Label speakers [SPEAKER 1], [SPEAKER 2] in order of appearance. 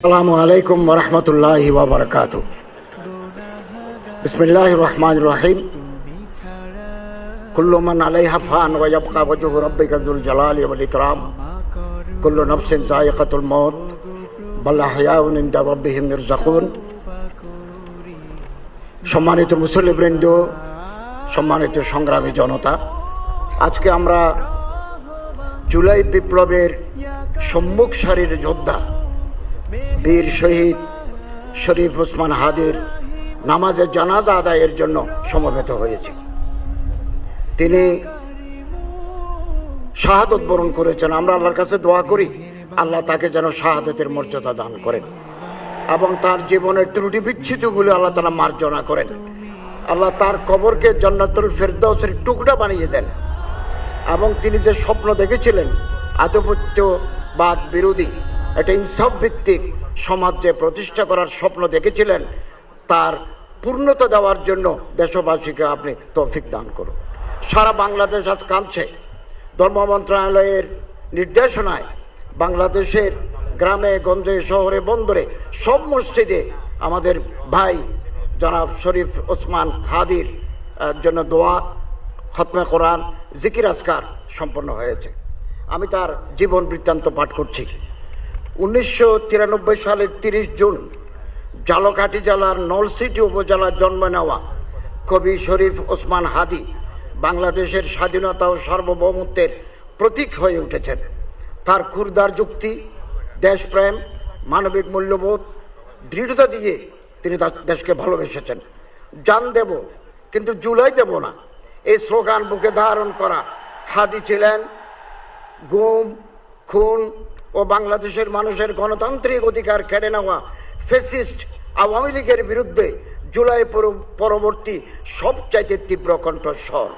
[SPEAKER 1] আসসালামু আলাইকুম ওয়া রাহমাতুল্লাহি ওয়া বারাকাতুহু। বিসমিল্লাহির রহমানির রহিম। কুল্লু মান আলাইহা ফান ওয়া ইয়াবকা ওয়াজহু রাব্বিকা যুল জালালি ওয়াল ইকরাম। কুল্লু নাফসিন যায়িকাতুল মউত বাল আহইয়াউন ইনদা রাব্বিহিম ইরযাকুন। সম্মানিত মুসল্লিবৃন্দ, সম্মানিত সংগ্রামী জনতা, আজকে আমরা জুলাই বিপ্লবের সম্মুখ সারির যোদ্ধা বীর শহীদ শরীফ ওসমান হাদির নামাজে জানাজা আদায়ের জন্য সমবেত হয়েছি। তিনি শাহাদত বরণ করেছেন। আমরা আল্লাহর কাছে দোয়া করি আল্লাহ তাকে যেন শাহাদতের মর্যাদা দান করেন এবং তার জীবনের ত্রুটি বিচ্ছুতিগুলো আল্লাহ তাআলা মার্জনা করেন। আল্লাহ তার কবরকে জান্নাতুল ফেরদাউসের টুকরা বানিয়ে দেন এবং তিনি যে স্বপ্ন দেখেছিলেন আধিপত্যবাদ বিরোধী একটা ইনসাফ ভিত্তিক সমাজ যে প্রতিষ্ঠা করার স্বপ্ন দেখেছিলেন তার পূর্ণতা দেওয়ার জন্য দেশবাসীকে আপনি তৌফিক দান করুন। সারা বাংলাদেশ আজ কাঁদছে। ধর্ম মন্ত্রণালয়ের নির্দেশনায় বাংলাদেশের গ্রামে গঞ্জে শহরে বন্দরে সব মসজিদে আমাদের ভাই জনাব শরীফ ওসমান হাদির জন্য দোয়া, খতমে কোরআন, জিকির আজকার সম্পন্ন হয়েছে। আমি তার জীবন বৃত্তান্ত পাঠ করছি। 1993 সালের 30 জুন ঝালকাঠি জেলার নলছিটি উপজেলার জন্ম নেওয়া কবি শরীফ ওসমান হাদি বাংলাদেশের স্বাধীনতা ও সার্বভৌমত্বের প্রতীক হয়ে উঠেছেন। তার ক্ষুরদার যুক্তি, দেশপ্রেম, মানবিক মূল্যবোধ, দৃঢ়তা দিয়ে তিনি দেশকে ভালোবেসেছেন। জান দেব কিন্তু জুলাই দেব না, এই স্লোগান বুকে ধারণ করা হাদি ছিলেন গুম, খুন ও বাংলাদেশের মানুষের গণতান্ত্রিক অধিকার কেড়ে নেওয়া ফ্যাসিস্ট আওয়ামী লীগের বিরুদ্ধে জুলাই পরবর্তী সবচাইতে তীব্র কণ্ঠস্বর।